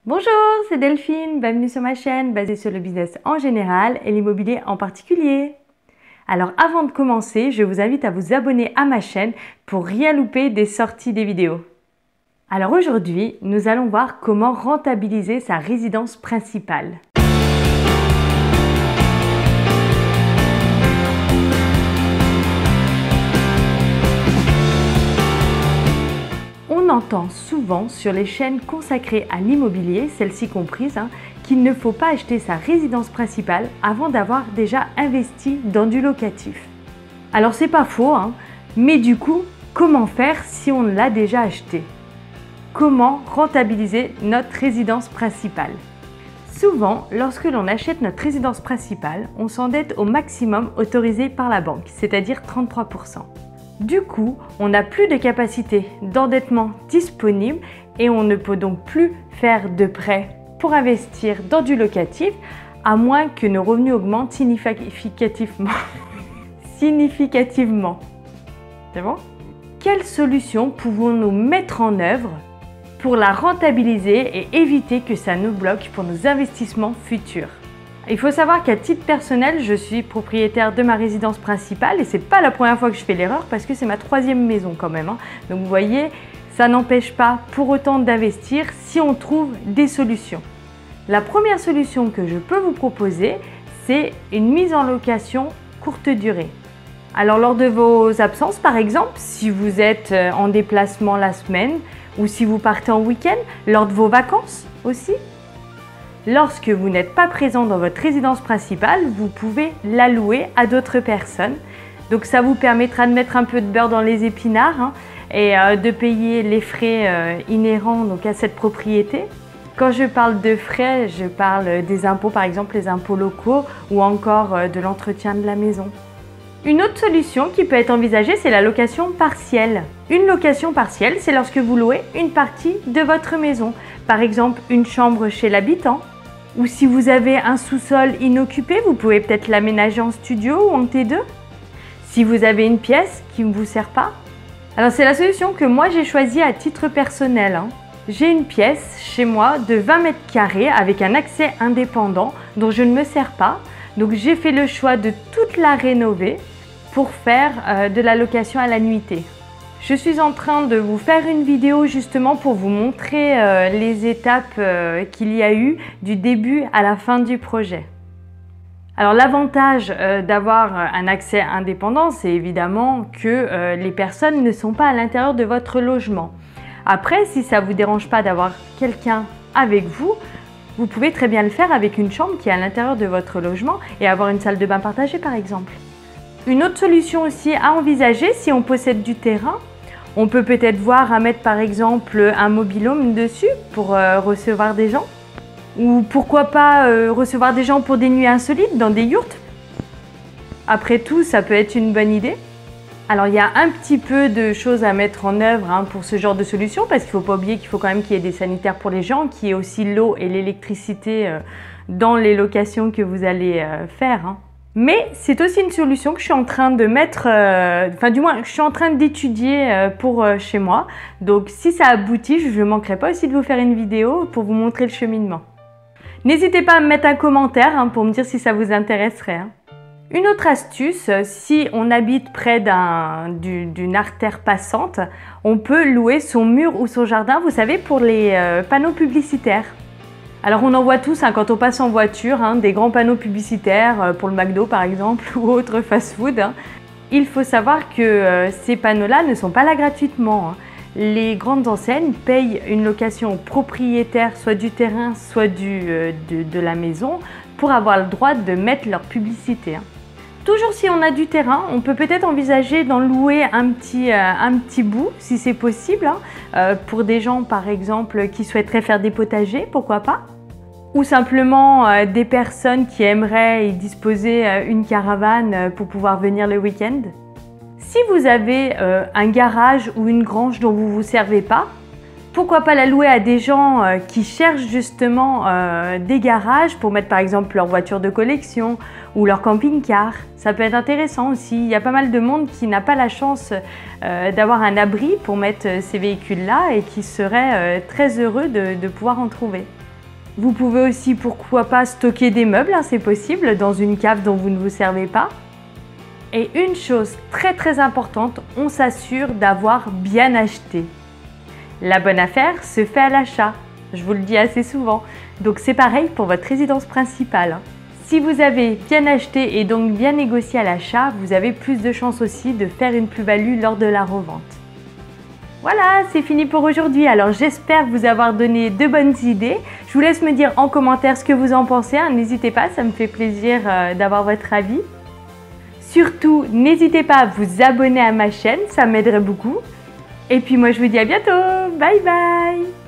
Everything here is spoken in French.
Bonjour, c'est Delphine, bienvenue sur ma chaîne basée sur le business en général et l'immobilier en particulier. Alors avant de commencer, je vous invite à vous abonner à ma chaîne pour rien louper des sorties des vidéos. Alors aujourd'hui, nous allons voir comment rentabiliser sa résidence principale. On entend souvent sur les chaînes consacrées à l'immobilier, celles-ci comprises, qu'il ne faut pas acheter sa résidence principale avant d'avoir déjà investi dans du locatif. Alors c'est pas faux, mais du coup, comment faire si on l'a déjà acheté? Comment rentabiliser notre résidence principale? Souvent, lorsque l'on achète notre résidence principale, on s'endette au maximum autorisé par la banque, c'est-à-dire 33%. Du coup, on n'a plus de capacité d'endettement disponible et on ne peut donc plus faire de prêts pour investir dans du locatif à moins que nos revenus augmentent significativement. C'est bon? Quelles solutions pouvons-nous mettre en œuvre pour la rentabiliser et éviter que ça nous bloque pour nos investissements futurs? Il faut savoir qu'à titre personnel, je suis propriétaire de ma résidence principale et c'est pas la première fois que je fais l'erreur parce que c'est ma 3e maison quand même. Donc vous voyez, ça n'empêche pas pour autant d'investir si on trouve des solutions. La première solution que je peux vous proposer, c'est une mise en location courte durée. Alors lors de vos absences par exemple, si vous êtes en déplacement la semaine ou si vous partez en week-end, lors de vos vacances aussi. Lorsque vous n'êtes pas présent dans votre résidence principale, vous pouvez la louer à d'autres personnes. Donc ça vous permettra de mettre un peu de beurre dans les épinards et de payer les frais inhérents donc, à cette propriété. Quand je parle de frais, je parle des impôts, par exemple les impôts locaux ou encore de l'entretien de la maison. Une autre solution qui peut être envisagée, c'est la location partielle. Une location partielle, c'est lorsque vous louez une partie de votre maison. Par exemple, une chambre chez l'habitant. Ou si vous avez un sous-sol inoccupé, vous pouvez peut-être l'aménager en studio ou en T2. Si vous avez une pièce qui ne vous sert pas. Alors c'est la solution que moi j'ai choisie à titre personnel. J'ai une pièce chez moi de 20 mètres carrés avec un accès indépendant dont je ne me sers pas. Donc j'ai fait le choix de toute la rénover pour faire de la location à la nuitée. Je suis en train de vous faire une vidéo justement pour vous montrer les étapes qu'il y a eu du début à la fin du projet. Alors l'avantage d'avoir un accès indépendant, c'est évidemment que les personnes ne sont pas à l'intérieur de votre logement. Après, si ça ne vous dérange pas d'avoir quelqu'un avec vous, vous pouvez très bien le faire avec une chambre qui est à l'intérieur de votre logement et avoir une salle de bain partagée par exemple. Une autre solution aussi à envisager si on possède du terrain, on peut peut-être voir à mettre par exemple un mobil-home dessus pour recevoir des gens. Ou pourquoi pas recevoir des gens pour des nuits insolites dans des yurts. Après tout, ça peut être une bonne idée. Alors il y a un petit peu de choses à mettre en œuvre pour ce genre de solution parce qu'il ne faut pas oublier qu'il faut quand même qu'il y ait des sanitaires pour les gens, qu'il y ait aussi l'eau et l'électricité dans les locations que vous allez faire. Mais c'est aussi une solution que je suis en train de mettre, du moins je suis en train d'étudier pour chez moi. Donc si ça aboutit, je ne manquerai pas aussi de vous faire une vidéo pour vous montrer le cheminement. N'hésitez pas à me mettre un commentaire pour me dire si ça vous intéresserait. Une autre astuce, si on habite près d'une artère passante, on peut louer son mur ou son jardin, vous savez, pour les panneaux publicitaires. Alors on en voit tous quand on passe en voiture, des grands panneaux publicitaires pour le McDo par exemple ou autre fast-food. Il faut savoir que ces panneaux-là ne sont pas là gratuitement. Les grandes enseignes payent une location au propriétaire, soit du terrain, soit de la maison, pour avoir le droit de mettre leur publicité. Toujours si on a du terrain, on peut peut-être envisager d'en louer un petit bout, si c'est possible, pour des gens par exemple qui souhaiteraient faire des potagers, pourquoi pas. Ou simplement des personnes qui aimeraient y disposer une caravane pour pouvoir venir le week-end. Si vous avez un garage ou une grange dont vous ne vous servez pas, pourquoi pas la louer à des gens qui cherchent justement des garages pour mettre par exemple leur voiture de collection ou leur camping-car. Ça peut être intéressant aussi. Il y a pas mal de monde qui n'a pas la chance d'avoir un abri pour mettre ces véhicules-là et qui serait très heureux de pouvoir en trouver. Vous pouvez aussi, pourquoi pas, stocker des meubles, hein, c'est possible, dans une cave dont vous ne vous servez pas. Et une chose très importante, on s'assure d'avoir bien acheté. La bonne affaire se fait à l'achat, je vous le dis assez souvent. Donc c'est pareil pour votre résidence principale, hein. Si vous avez bien acheté et donc bien négocié à l'achat, vous avez plus de chances aussi de faire une plus-value lors de la revente. Voilà, c'est fini pour aujourd'hui. Alors j'espère vous avoir donné de bonnes idées. Je vous laisse me dire en commentaire ce que vous en pensez, hein. N'hésitez pas, ça me fait plaisir d'avoir votre avis. Surtout, n'hésitez pas à vous abonner à ma chaîne, ça m'aiderait beaucoup. Et puis moi je vous dis à bientôt, bye bye!